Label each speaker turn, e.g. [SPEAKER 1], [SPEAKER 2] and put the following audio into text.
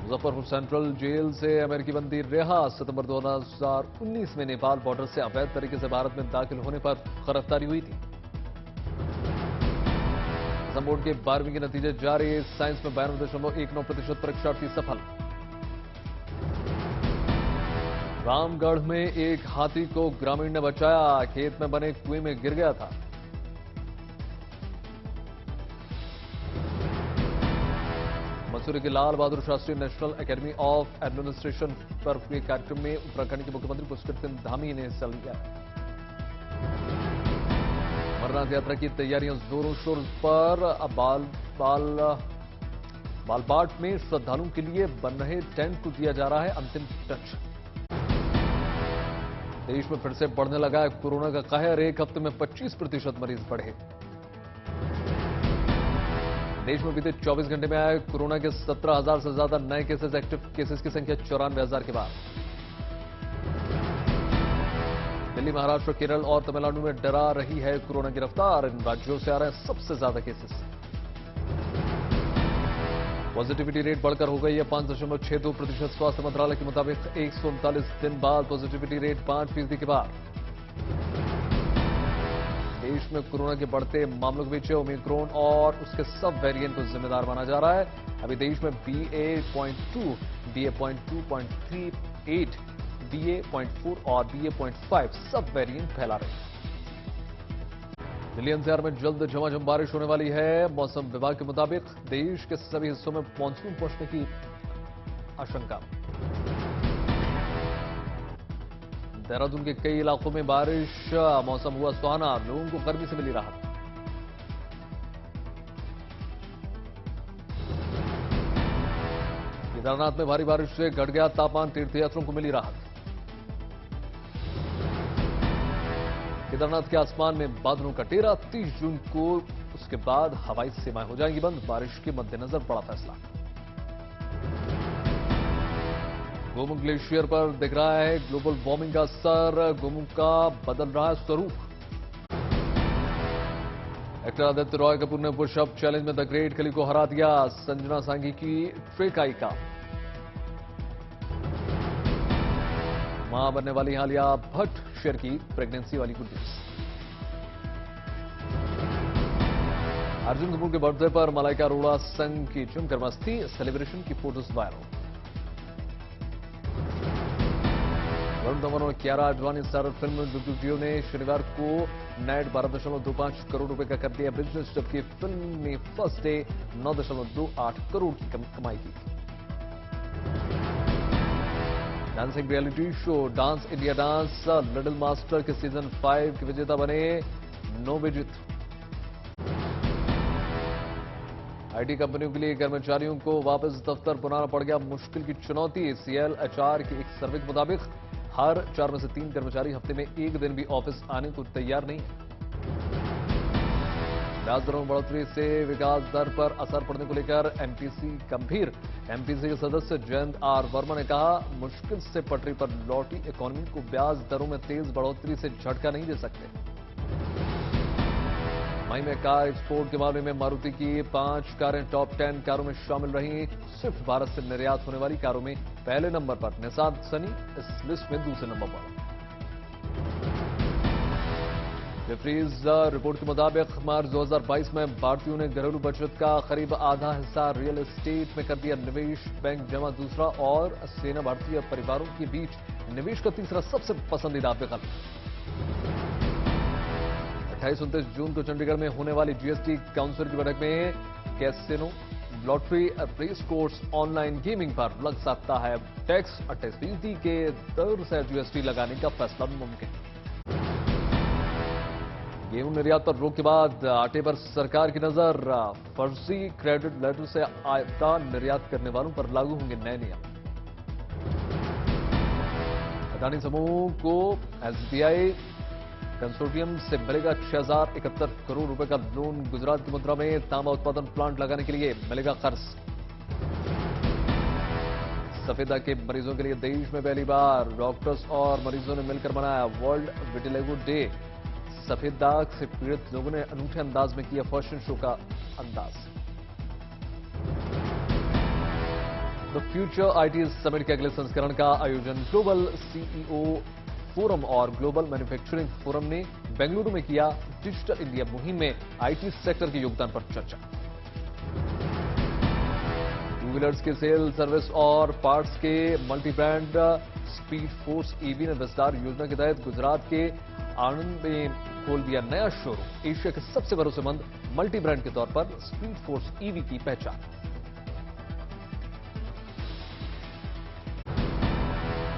[SPEAKER 1] Muzaffarpur central jail से अमेरिकी बंदी रिहा। सितंबर 2019 में नेपाल बॉर्डर से अवैध तरीके से भारत में दाखिल होने पर गिरफ्तारी हुई थी। असम बोर्ड के 12वीं के नतीजे जारी। साइंस में 92.19% परीक्षार्थी सफल। रामगढ़ में एक हाथी को ग्रामीण ने बचाया। खेत में बने कुएं में गिर गया था। मसूरी के Lal Bahadur Shastri national academy of administration पर हुए कार्यक्रम में उत्तराखंड के मुख्यमंत्री पुष्कर सिंह धामी ने हिस्सा लिया। अमरनाथ यात्रा की तैयारियां जोरों शोर पर। बालबाट में श्रद्धालुओं के लिए बन रहे टेंट को दिया जा रहा है अंतिम टच। देश में फिर से बढ़ने लगा है कोरोना का कहर। एक हफ्ते में 25% मरीज बढ़े। देश में बीते 24 घंटे में आए कोरोना के 17,000 से ज्यादा नए केसेस। एक्टिव केसेस की संख्या 94,000 के बाद। दिल्ली, महाराष्ट्र, केरल और तमिलनाडु में डरा रही है कोरोना की रफ्तार। इन राज्यों से आ रहे हैं सबसे ज्यादा केसेस। पॉजिटिविटी रेट बढ़कर हो गई है 5.62%। स्वास्थ्य मंत्रालय के मुताबिक 139 दिन बाद पॉजिटिविटी रेट 5% के बाद। देश में कोरोना के बढ़ते मामलों के बीच ओमिक्रॉन और उसके सब वेरिएंट को जिम्मेदार माना जा रहा है। अभी देश में BA.2, BA.2.38, BA.4 और BA.5 सब वेरिएंट फैला रहे हैं। दिल्ली एनसीआर में जल्द झमाझम बारिश होने वाली है। मौसम विभाग के मुताबिक देश के सभी हिस्सों में मानसून पहुंचने की आशंका। देहरादून के कई इलाकों में बारिश। मौसम हुआ सुहाना। लोगों को गर्मी से मिली राहत। केदारनाथ में भारी बारिश से घट गया तापमान। तीर्थयात्रियों को मिली राहत। केदारनाथ के आसमान में बादलों का डेरा। 30 जून को उसके बाद हवाई सेवाएं हो जाएंगी बंद। बारिश के मद्देनजर बड़ा फैसला। गोमुख ग्लेशियर पर दिख रहा है ग्लोबल वार्मिंग का असर। गोमुख का बदल रहा है स्वरूप। एक्टर आदित्य रॉय कपूर ने पुशअप चैलेंज में द ग्रेट खली को हरा दिया। संजना सांघी की ट्रेकाई का। मां बनने वाली आलिया भट्ट शेयर की प्रेगनेंसी वाली गुड न्यूज। अर्जुन कपूर के बर्थडे पर मलाइका अरोड़ा संग की जमकर मस्ती। सेलिब्रेशन की फोटोज वायरल। वरुण धवन और कियारा आडवाणी स्टारर फिल्म डुडुडियो ने शनिवार को नेट 12.25 करोड़ रुपए का कर दिया बिजनेस, जबकि फिल्म ने फर्स्ट डे 9.28 करोड़ की कमाई की। Dancing reality show dance India dance little master के सीजन 5 के विजेता बने नवविजित। आईटी कंपनियों के लिए कर्मचारियों को वापस दफ्तर बुलाना पड़ गया मुश्किल की चुनौती। CLHR के एक सर्वे के मुताबिक हर 4 में से 3 कर्मचारी हफ्ते में एक दिन भी ऑफिस आने को तैयार नहीं है। ब्याज दरों में बढ़ोतरी से विकास दर पर असर पड़ने को लेकर MPC गंभीर। MPC के सदस्य जयंत R वर्मा ने कहा, मुश्किल से पटरी पर लौटी इकोनॉमी को ब्याज दरों में तेज बढ़ोतरी से झटका नहीं दे सकते। मई में कार एक्सपोर्ट के मामले में मारुति की 5 कारें टॉप 10 कारों में शामिल रही। स्विफ्ट भारत से निर्यात होने वाली कारों में पहले नंबर पर। निसान सनी इस लिस्ट में दूसरे नंबर पर। विफ्रीज रिपोर्ट के मुताबिक मार्च 2022 में भारतीयों ने घरेलू बचत का करीब आधा हिस्सा रियल एस्टेट में कर दिया निवेश। बैंक जमा दूसरा और सेना भारतीय परिवारों के बीच निवेश का तीसरा सबसे पसंदीदा विकल्प। 28-29 जून को चंडीगढ़ में होने वाली GST काउंसिल की बैठक में casino, lottery, race course, online gaming पर लग सकता है टैक्स। 28% के दर से GST लगाने का फैसला मुमकिन। गेहूं निर्यात पर रोक के बाद आटे पर सरकार की नजर। फर्जी क्रेडिट लेटर से आटा निर्यात करने वालों पर लागू होंगे नए नियम। अदानी समूह को SBI कंसोर्टियम से मिलेगा 6,071 करोड़ रुपए का लोन। गुजरात की मुद्रा में तांबा उत्पादन प्लांट लगाने के लिए मिलेगा कर्ज। सफेदा के मरीजों के लिए देश में पहली बार डॉक्टर्स और मरीजों ने मिलकर मनाया वर्ल्ड विटिलिगो डे। सफेद दाग से पीड़ित लोगों ने अनूठे अंदाज में किया फैशन शो का अंदाज। द फ्यूचर आईटी समिट के अगले संस्करण का आयोजन ग्लोबल सीईओ फोरम और ग्लोबल मैन्युफैक्चरिंग फोरम ने बेंगलुरु में किया। डिजिटल इंडिया मुहिम में आईटी सेक्टर के योगदान पर चर्चा। टू व्हीलर्स के सेल, सर्विस और पार्ट्स के multi brand speed force EV ने विस्तार योजना के तहत गुजरात के आणंद में खोल दिया नया शोरूम। एशिया के सबसे भरोसेमंद मल्टी ब्रांड के तौर पर स्पीड फोर्स ईवी की पहचान।